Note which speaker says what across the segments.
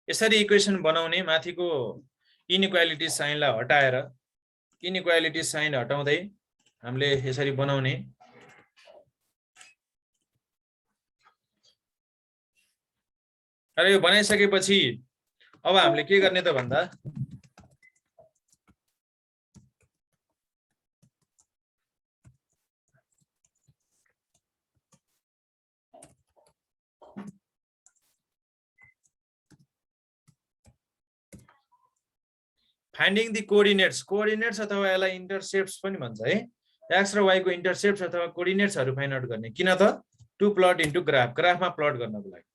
Speaker 1: यसरी इक्वेसन बनाउने माथिको इनइक्वालिटी साइनलाई हटाएर इनइक्वालिटी साइन हटाउँदै हामीले यसरी बनाउने। र यो बनाइसकेपछि अब हामीले के गर्ने त भन्दा फाइन्डिङ दी कोअर्डिनेट्स अथवा यसलाई इन्टरसेप्ट्स पनि भन्छ है। एक्स र वाई को इन्टरसेप्ट्स अथवा कोअर्डिनेट्सहरु फाइन्ड आउट गर्ने। किन त टु प्लट इन्टु ग्राफमा प्लट गर्नको लागि।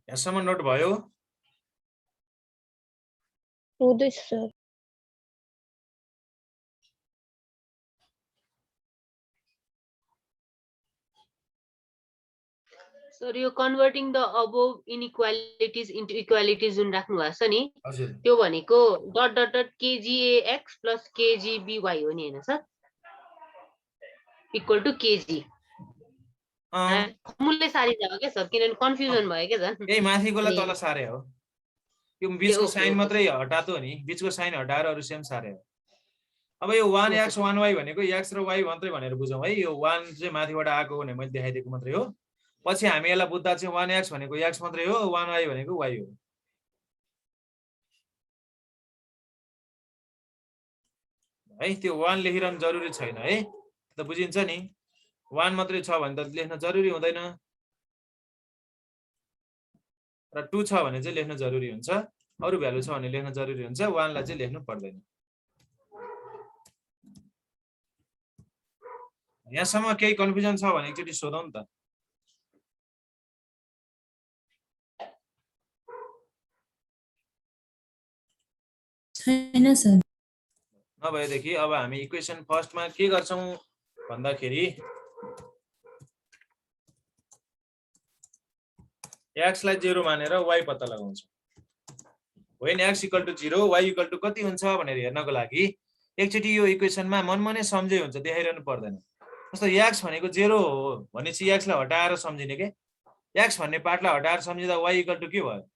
Speaker 1: यहाँसम्म नोट भयो?
Speaker 2: हुँदैछ सर।
Speaker 3: सर यो converting the above inequalities into equalities जुन राख्नु भएको छ नि
Speaker 1: हजुर
Speaker 3: त्यो भनेको dot dot dot kgAx plus kgby हो नि हैन सर इक्वल टु kg। फर्मुलै सारी जायो के सर किनभने कन्फ्युजन भयो के झन्।
Speaker 1: यही माथिकोलाई तल सारे हो। यो बीचको साइन मात्रै हटातो नि, बीचको साइन हटाएर अरु सेम सारे हो। अब यो 1x 1y भनेको x र y मात्रै भनेर बुझौँ है। यो 1 चाहिँ माथिबाट आएको भने मैले देखाइदिएको मात्रै हो। पछि हामी यसलाई बुझ्दा चाहिँ 1x भनेको x मात्रै हो, 1y भनेको y हो। है त्यो 1 लेखिरहनु जरुरी छैन है, त बुझिन्छ नि। 1 मात्रै छ भने त लेख्न जरुरी हुँदैन, र 2 छ भने चाहिँ लेख्न जरुरी हुन्छ, अरु भ्यालु छ भने लेख्न जरुरी हुन्छ, 1 लाई चाहिँ लेख्नु पर्दैन। यहाँसम्म केही कन्फ्युजन छ भने एकचोटी सोधौं नि त।
Speaker 4: छैन सर।
Speaker 1: नभएदेखि अब हामी इक्वेसन फर्स्टमा के गर्छौं भन्दाखेरि x लाई 0 मानेर y पत्ता लगाउँछौं। when x = 0 y = कति हुन्छ भनेर हेर्नको लागि एकचोटी यो इक्वेसनमा मनमनै सम्झै हुन्छ, देखाइरहनु पर्दैन। जस्तो x भनेको 0 हो भनेपछि x लाई हटाएर सम्झिने के, x भन्ने पार्टलाई हटाएर सम्झिदा y = के भयो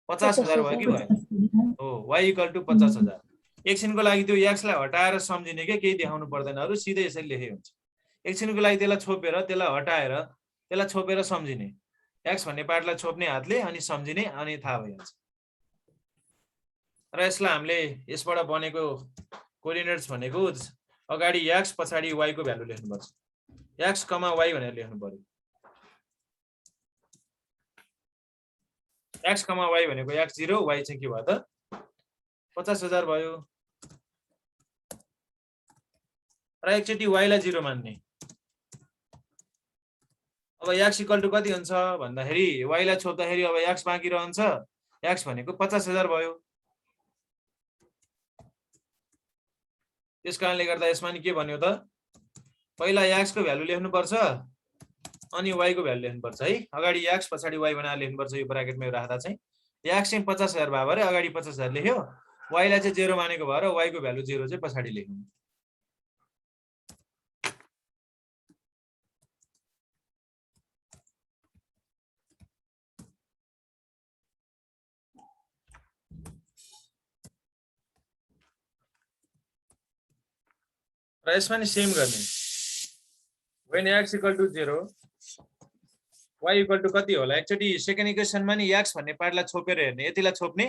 Speaker 1: 50,000 भयो कि भयो हो, y = 50,000। एकछिनको लागि त्यो x लाई हटाएर सम्झिने के, केही देखाउनु पर्दैन, अरु सिधै यसरी लेखे हुन्छ। एकछिनको लागि त्यसलाई छोपेर त्यसलाई हटाएर त्यसलाई छोपेर सम्झिने, x भन्ने पार्टलाई छोप्ने हातले अनि सम्झिने, अनि थाहा भइहाल्छ। र यसलाई हामीले यसबाट बनेको कोअर्डिनेट्स भनेको अगाडि x पछाडी y को भ्यालु लेख्नु पर्छ। x, y भनेर लेख्नु पर्यो। x, y भनेको x0, y चाहिँ के भयो त 50,000 भयो। र एकचोटी y लाई 0 मान्ने। अब x = कति हुन्छ भन्दाखेरि y लाई छोप्दाखेरि अब x बाँकी रहन्छ, x भनेको 50,000 भयो। त्यसकारणले गर्दा यसमा नि के भन्यो त, पहिला x को भ्यालु लेख्नु पर्छ अनि y को भ्यालु लेख्नु पर्छ है। अगाडि x पछाडी y बनाएर लेख्नु पर्छ। यो ब्राकेटमा राख्दा चाहिँ x चाहिँ 50,000 भयो भरे अगाडि 50,000 लेख्यो, y लाई चाहिँ 0 मानेको भएर y को भ्यालु 0 चाहिँ पछाडी लेख्नु। र यसमा नि सेम गर्ने। when x = 0 y = कति होला, एकचोटी सेकेन्ड इक्वेसनमा नि x भन्ने पार्टलाई छोपेर हेर्ने, यतिलाई छोप्ने,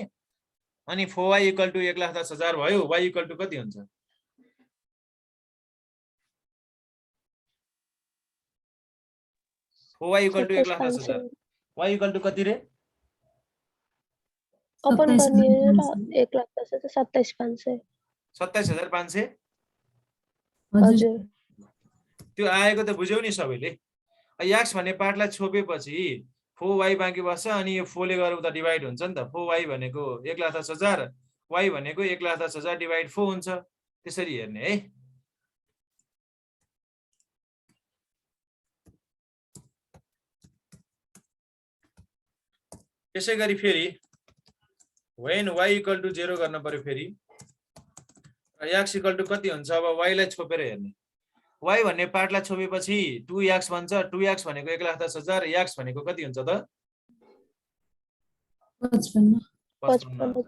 Speaker 1: अनि 4y = 1,10,000 भयो, y = कति हुन्छ 4y = 1,10,000, y = कति रे
Speaker 2: अपन गर्ने 1,10,000 27,500
Speaker 1: 27,500
Speaker 2: हजुर।
Speaker 1: त्यो आएको त बुझ्यौ नि सबैले। x भन्ने पार्टलाई छोपेपछि 4y बाँकी बस्छ, अनि यो 4 ले गरेर उता डिभाइड हुन्छ नि त। 4y भनेको 1,10,000 y भनेको 1,10,000 डिभाइड 4 हुन्छ त्यसरी हेर्ने है। त्यसै गरी फेरि when y equal to 0 गर्न पर्यो फेरि x equal to कति हुन्छ अब y लाई छोपेर हेर्ने। y भन्ने पार्टलाई छोपेपछि 2x भन्छ 2x भनेको 1,10,000 x भनेको कति हुन्छ त
Speaker 4: 55
Speaker 1: 55,000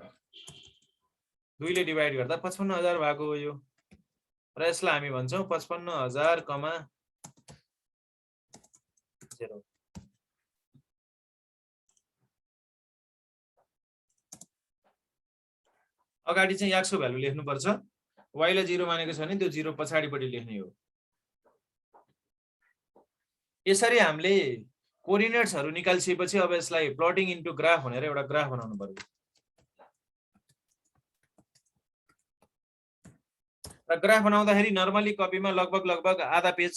Speaker 1: 2 ले डिभाइड गर्दा 55,000 भएको हो यो र यसलाई हामी भन्छौं 55,000 कमा 0। अगाडि चाहिँ x को भ्यालु लेख्नु पर्छ y लाई 0 मानेको छ भने त्यो 0 पछाडिपट्टि लेख्ने हो। यसरी हामीले कोअर्डिनेट्सहरु निकालिसकेपछि अब यसलाई प्लटिङ इन्टु ग्राफ भनेर एउटा ग्राफ बनाउनु पर्यो। र ग्राफ बनाउँदाखेरि नर्मली कपीमा लगभग आधा पेज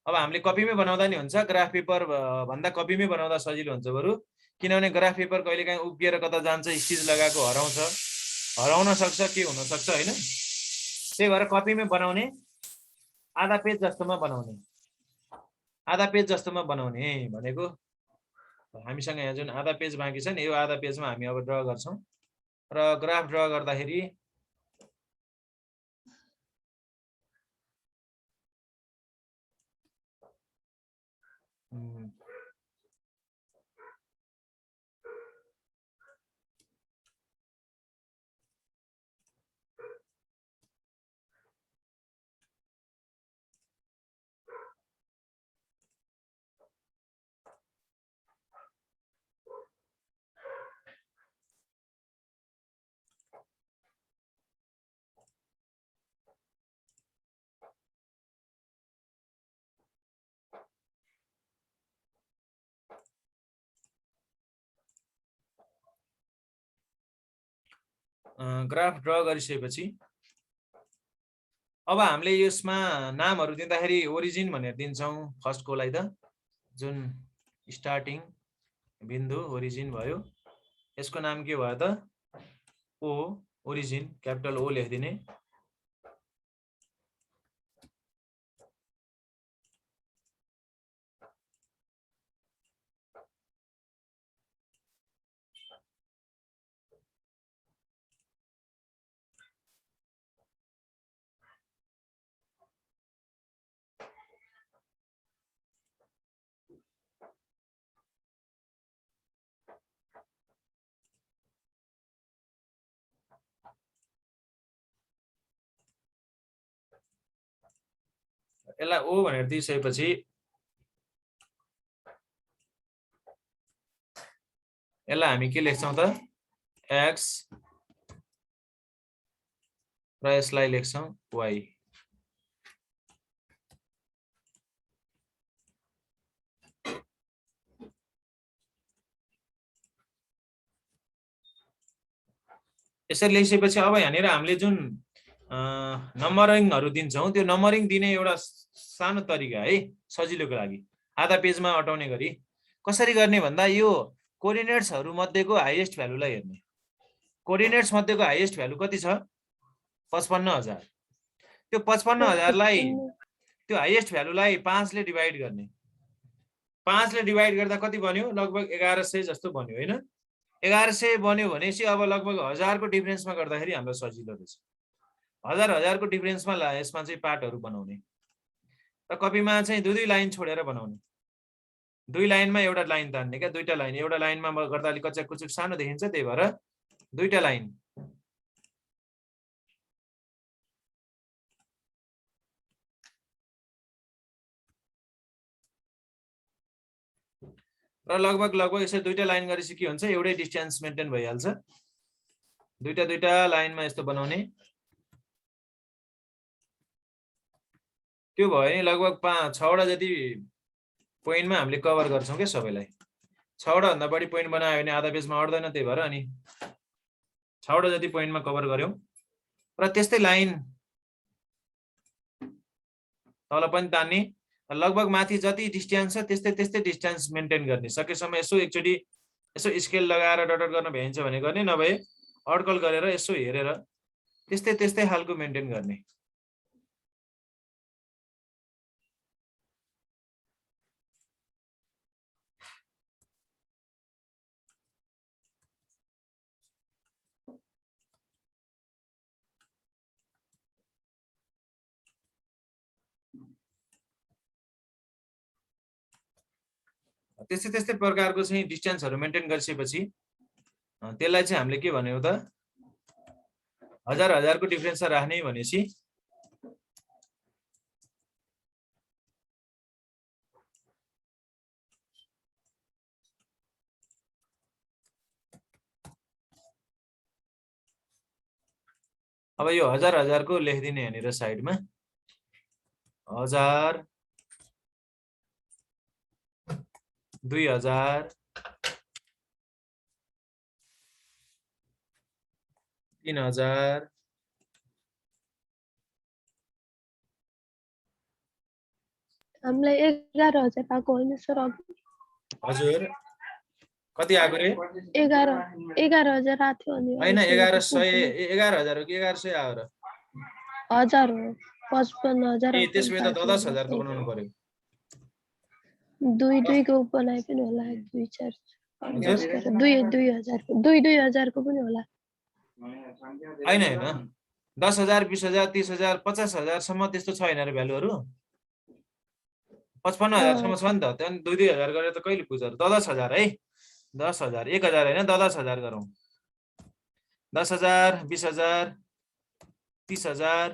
Speaker 1: अब हामीले कपीमै बनाउँदा नि हुन्छ ग्राफ पेपर भन्दा कपीमै बनाउँदा सजिलो हुन्छ बरु किनभने ग्राफ पेपर कहिलेकाहीँ उब्किएर कता जान्छ स्टिच लगाएको हराउन सक्छ के हुन सक्छ हैन। त्यही भएर कपीमै बनाउने आधा पेज जस्तोमा बनाउने भनेको हामीसँग यहाँ जुन आधा पेज बाँकी छ नि यो आधा पेजमा हामी अब ड्रा गर्छौं र ग्राफ ड्रा गर्दाखेरि ग्राफ ड्रा गरिसकेपछि अब हामीले यसमा नामहरु दिँदाखेरि ओरिजिन भनेर दिन्छौं फर्स्ट कोलाई त जुन स्टार्टिङ बिन्दु ओरिजिन भयो यसको नाम के भयो त ओ ओरिजिन क्यापिटल ओ लेखिदिने। यसलाई ओ भनेर दिइसकेपछि यसलाई हामी के लेख्छौं त x र यसलाई लेख्छौं y। यसरी लेखिसकेपछि अब यहाँनिर हामीले जुन नम्बरिङहरु दिन्छौं त्यो नम्बरिङ दिने एउटा सानो तरिका है सजिलोको लागि आधा पेजमा अटाउने गरी कसरी गर्ने भन्दा यो कोअर्डिनेट्सहरु मध्येको हाईएस्ट भ्यालुलाई हेर्ने। कोअर्डिनेट्स मध्येको हाईएस्ट भ्यालु कति छ 55,000 त्यो 55,000 लाई त्यो हाईएस्ट भ्यालुलाई 5 ले डिवाइड गर्ने। 5 ले डिवाइड गर्दा कति बन्यो लगभग 1100 जस्तो बन्यो हैन। 1100 बन्यो भनेपछि अब लगभग 1000 को डिफरेन्समा गर्दाखेरि हामीलाई सजिलो रहेछ। 1000 को डिफरेन्समा यसमा चाहिँ पार्टहरु बनाउने र कपीमा चाहिँ दुई लाइन छोडेर बनाउने। दुई लाइनमा एउटा लाइन तान्ने क्या दुईटा लाइन एउटा लाइनमा गर्दा अलि कच्चा कुचुक सानो देखिन्छ त्यही भएर दुईटा लाइन र लगभग यसरी दुईटा लाइन गरेपछि के हुन्छ एउटै डिस्टेन्स मेन्टेन भइहाल्छ। दुईटा लाइनमा यस्तो बनाउने त्यो भयो नि लगभग 5-6 वटा जति पोइन्टमा हामीले कभर गर्छौं के सबैलाई। 6 वटा भन्दा बढी पोइन्ट बनायो भने आधा पेजमा अट्दैन त्यही भएर अनि 6 वटा जति पोइन्टमा कभर गर्यौं र त्यस्तै लाइन तल पनि तान्ने लगभग माथि जति डिस्टेन्स छ त्यस्तै डिस्टेन्स मेन्टेन गर्ने। सकेसम्म यसो एकचोटी यसो स्केल लगाएर डट गर्न भ्याइन्छ भने गर्ने नभए अड्कल गरेर यसो हेरेर त्यस्तै खालको मेन्टेन गर्ने। त्यस्तै प्रकारको चाहिँ डिस्टेन्सहरु मेन्टेन गरिसकेपछि त्यसलाई चाहिँ हामीले के भन्यो त हजार को डिफरेन्स राख्ने भनेपछि अब यो हजार को लेखिदिने यहाँनिर साइडमा 1000 2000 3000
Speaker 2: हामीलाई 11,000 आएको होइन सर?
Speaker 1: हजुर कति आएको रे?
Speaker 2: 11,000 आएको थियो अनि
Speaker 1: हैन 11,000 हो कि 1100 आयो र?
Speaker 2: 1000 हो 55,000।
Speaker 1: ए त्यसमा त 10,000 को बनाउनु पर्यो।
Speaker 2: दुई को बनाए पनि होला 2-4 2,000 को पनि होला।
Speaker 1: हैन 10,000 20,000 30,000 50,000 सम्म त्यस्तो छैन रे भ्यालुहरु। 55,000 सम्म छ नि त। त्यहाँ 2,000 गरेर त कहिले पुग्छ र? 10,000 है 10,000 1,000 हैन 10,000 गरौँ। 10,000 20,000 30,000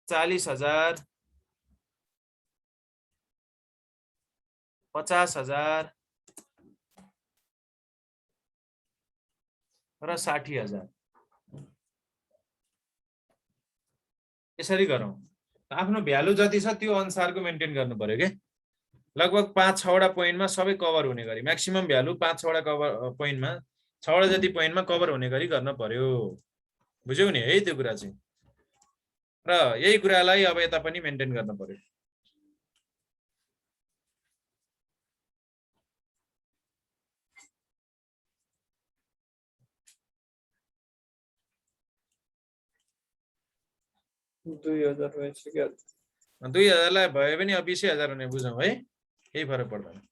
Speaker 1: 40,000 50,000 र 60,000 यसरी गरौँ। आफ्नो भ्यालु जति छ त्यो अनुसारको मेन्टेन गर्नु पर्यो के। लगभग 5-6 वटा पोइन्टमा सबै कभर हुने गरी म्याक्सिमम भ्यालु 5-6 वटा कभर पोइन्टमा 6 वटा जति पोइन्टमा कभर हुने गरी गर्न पर्यो। बुझ्यौ नि है त्यो कुरा चाहिँ। र यही कुरालाई अब यता पनि मेन्टेन गर्न पर्यो।
Speaker 5: $2,000
Speaker 1: $2,000 लाई भए पनि अब 20,000 हुने बुझौँ है। केही फरक पर्दैन।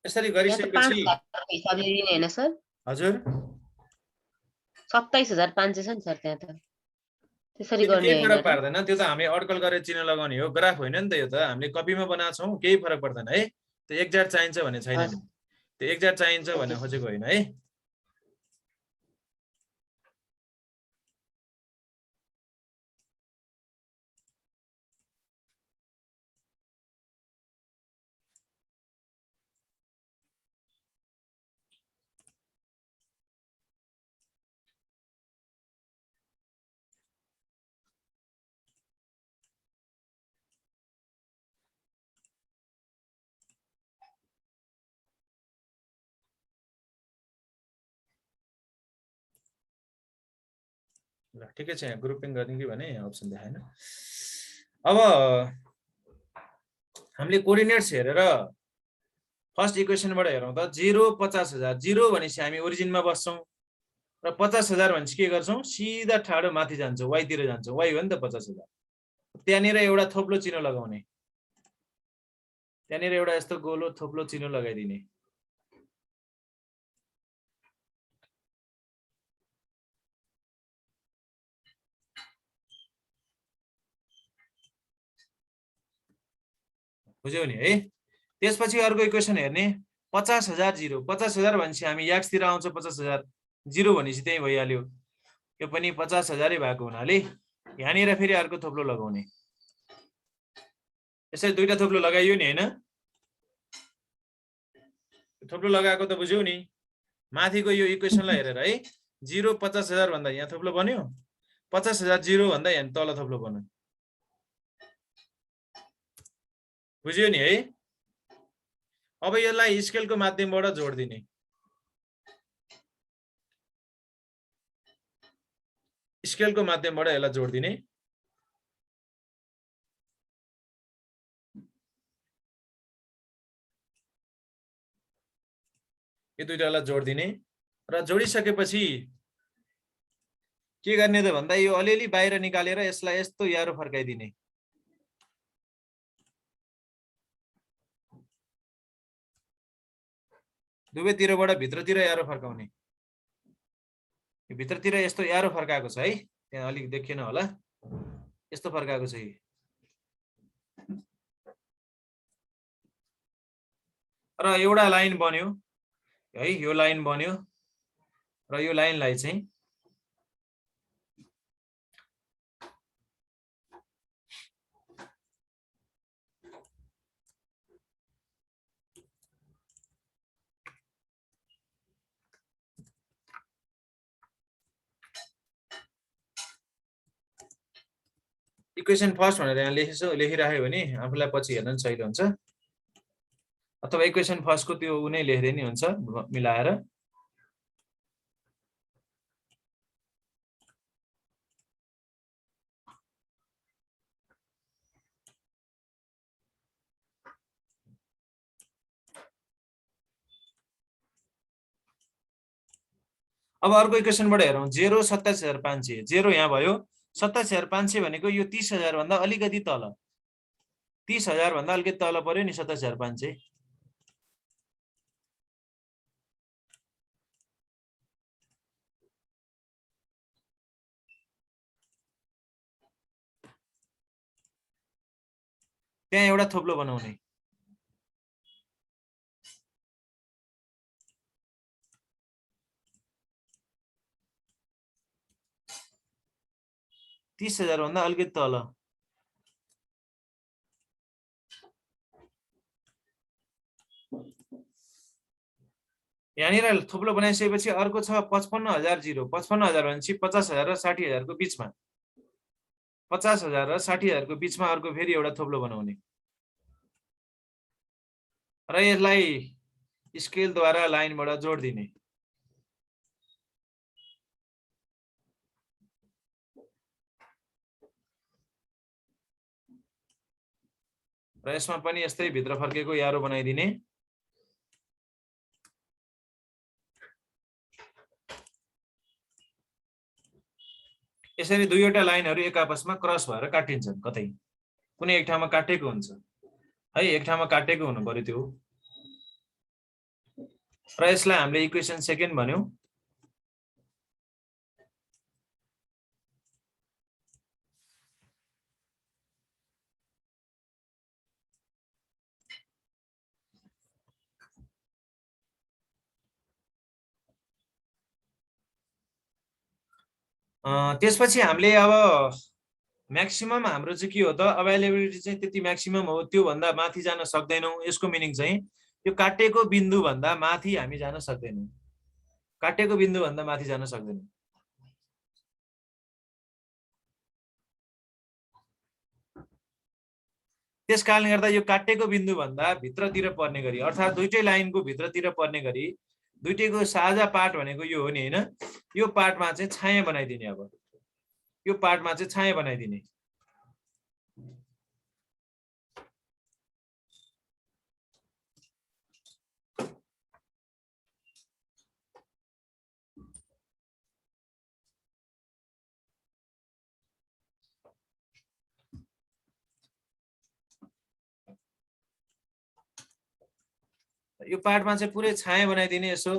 Speaker 1: यसरी गरिसकेपछि
Speaker 3: हिसाबले लिने हैन सर?
Speaker 1: हजुर
Speaker 3: 27,500 छ नि सर त्यहाँ त। त्यसरी गर्ने
Speaker 1: केही
Speaker 3: हैन
Speaker 1: फरक
Speaker 3: र?
Speaker 1: पर्दैन। त्यो त हामी अड्कल गरेर चिन्ह लगाउने हो। ग्राफ होइन नि त यो त। हामीले कपीमा बनाएको छौं। केही फरक पर्दैन है। त्यो एक्ज्याक्ट चाहिन्छ भन्ने छैन नि। त्यो एक्ज्याक्ट चाहिन्छ भन्ने खोजेको होइन है। ल ठिकै छ। यहाँ ग्रुपिङ गर्ने कि भने यहाँ अप्सन देखाएन। अब हामीले कोअर्डिनेट्स हेरेर फर्स्ट इक्वेसनबाट हेरौँ त। 0 50,000 0 भनेपछि हामी ओरिजिनमा बस्छौं र 50,000 भनेपछि के गर्छौं? सिधा ठाडो माथि जान्छौं, y तिर जान्छौं। y हो नि त 50,000। त्यहाँनिर एउटा थोप्लो चिन्ह लगाउने। त्यहाँनिर एउटा यस्तो गोलो थोप्लो चिन्ह लगाइदिने। बुझ्यौ नि है। त्यसपछि अर्को इक्वेसन हेर्ने 50,000 0 50,000 भनेपछि हामी x तिर आउँछ 50,000 0 भनेपछि त्यही भइहाल्यो। यो पनि 50,000 नै भएको हुनाले यहाँनिर फेरि अर्को थोप्लो लगाउने। यसरी दुईटा थोप्लो लगाइयो नि हैन? थोप्लो लगाएको त बुझ्यौ नि। माथिको यो इक्वेसनलाई हेरेर है 0 50,000 भन्दा यहाँ थोप्लो बन्यो। 50,000 0 भन्दा यहाँ तल थोप्लो बन्यो। बुझ्यो नि है? अब यसलाई स्केलको माध्यमबाट जोड्दिने, स्केलको माध्यमबाट यसलाई जोड्दिने। यो दुईटालाई जोड्दिने र जोडिसकेपछि के गर्ने त भन्दा यो अलिअलि बाहिर निकालेर यसलाई यस्तो यारो फर्काइदिने। दुवैतिरबाट भित्रतिर यारो फर्काउने। यो भित्रतिर यस्तो यारो फर्काएको छ है, त्यहाँ अलिक देखिएन होला, यस्तो फर्काएको छ। र एउटा लाइन बन्यो है, यो लाइन बन्यो र यो लाइनलाई चाहिँ इक्वेसन फर्स्ट भनेर यहाँ लेखिराख्यो भने आफूलाई पछि हेर्न सजिलो हुन्छ, अथवा इक्वेसन फर्स्टको त्यो उनी लेख्दै नि हुन्छ मिलाएर। अब अर्को इक्वेसनबाट हेरौँ, 0 27,500, 0 यहाँ भयो, 27,500 भनेको यो 30,000 भन्दा अलिकति तल, 30,000 भन्दा अलिकति तल पर्यो नि 27,500। त्यहाँ एउटा थोप्लो बनाउने, $30,000 भन्दा अलिकति तल। यहाँनिर थोप्लो बनाइसकेपछि अर्को छ 55,000 0, 55,000 भनेपछि 50,000 र 60,000 को बिचमा, 50,000 र 60,000 को बिचमा अर्को फेरि एउटा थोप्लो बनाउने र यसलाई स्केलद्वारा लाइनबाट जोड्दिने। र यसमा पनि यस्तै भित्र फर्केको यारो बनाइदिने। यसरी दुईवटा लाइनहरू एक आपसमा क्रस भएर काटिन्छन्, कतै कुनै एक ठाउँमा काटेको हुन्छ है, एक ठाउँमा काटेको हुनु पर्यो त्यो। र यसलाई हामीले इक्वेसन सेकेन्ड भन्यौं। त्यसपछि हामीले अब म्याक्सिमम हाम्रो चाहिँ के हो त, अभाइलेबिलिटी चाहिँ त्यति म्याक्सिमम हो, त्यो भन्दा माथि जान सक्दैनौं। यसको मिनिङ चाहिँ यो काटेको बिन्दु भन्दा माथि हामी जान सक्दैनौं, काटेको बिन्दु भन्दा माथि जान सक्दैनौं। त्यसकारणले गर्दा यो काटेको बिन्दु भन्दा भित्रतिर पर्ने गरी, अर्थात् दुईटै लाइनको भित्रतिर पर्ने गरी, दुईटैको साझा पार्ट भनेको यो हो नि हैन, यो पार्टमा चाहिँ छाया बनाइदिने। अब यो पार्टमा चाहिँ छाया बनाइदिने। यो पार्टमा चाहिँ पुरै छाया बनाइदिने। यसो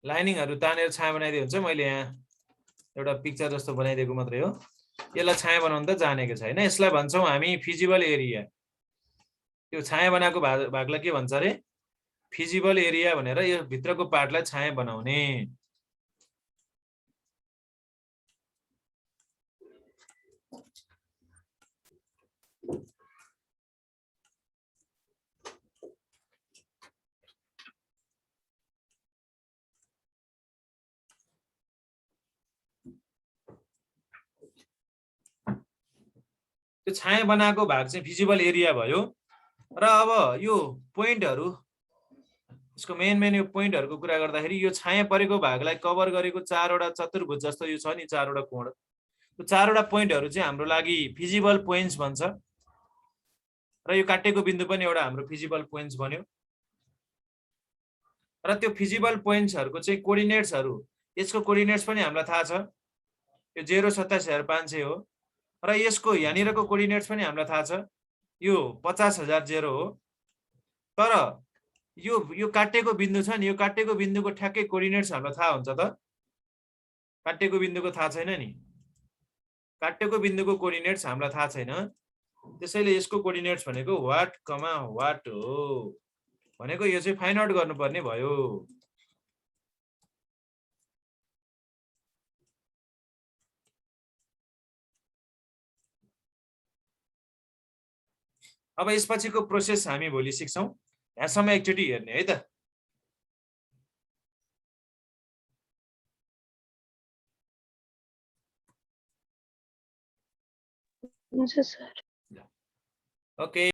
Speaker 1: लाइनिङहरू तानेर छाया बनाइदिए हुन्छ। मैले यहाँ एउटा पिक्चर जस्तो बनाइदिएको मात्रै हो, यसलाई छाया बनाउन त जानेको छैन। यसलाई भन्छौँ हामी फिजिबल एरिया। यो छाया बनाएको भागलाई के भन्छ अरे, फिजिबल एरिया भनेर यो भित्रको पार्टलाई छाया बनाउने। त्यो छाया बनाएको भाग चाहिँ भिजिबल एरिया भयो। र अब यो पोइन्टहरु यसको मेन यो पोइन्टहरुको कुरा गर्दाखेरि यो छाया परेको भागलाई कभर गरेको चारवटा चतुर्भुज जस्तो यो छ नि चारवटा कोण, त्यो चारवटा पोइन्टहरु चाहिँ हाम्रो लागि फिजिबल पोइन्ट्स भन्छ र यो काटेको बिन्दु पनि एउटा हाम्रो फिजिबल पोइन्ट्स बन्यो। र त्यो फिजिबल पोइन्ट्सहरुको चाहिँ कोअर्डिनेट्सहरु यसको कोअर्डिनेट्स पनि हामीलाई थाहा छ, यो 0,27,500 हो र यसको यहाँनिरको कोअर्डिनेट्स पनि हामीलाई थाहा छ, यो 50,000 हो। तर यो काटेको बिन्दु छ नि, यो काटेको बिन्दुको ठ्याक्कै कोअर्डिनेट्स हामीलाई थाहा हुन्छ त? काटेको बिन्दुको थाहा छैन नि, काटेको बिन्दुको कोअर्डिनेट्स हामीलाई थाहा छैन। त्यसैले यसको कोअर्डिनेट्स भनेको वाट कमा वाट हो भनेको यो चाहिँ फाइन्ड आउट गर्नुपर्ने भयो। अब यसपछिको प्रोसेस हामी भोलि सिक्छौं। यहाँसम्म एकचोटि हेर्ने है त।
Speaker 2: हुन्छ सर।
Speaker 1: ओके।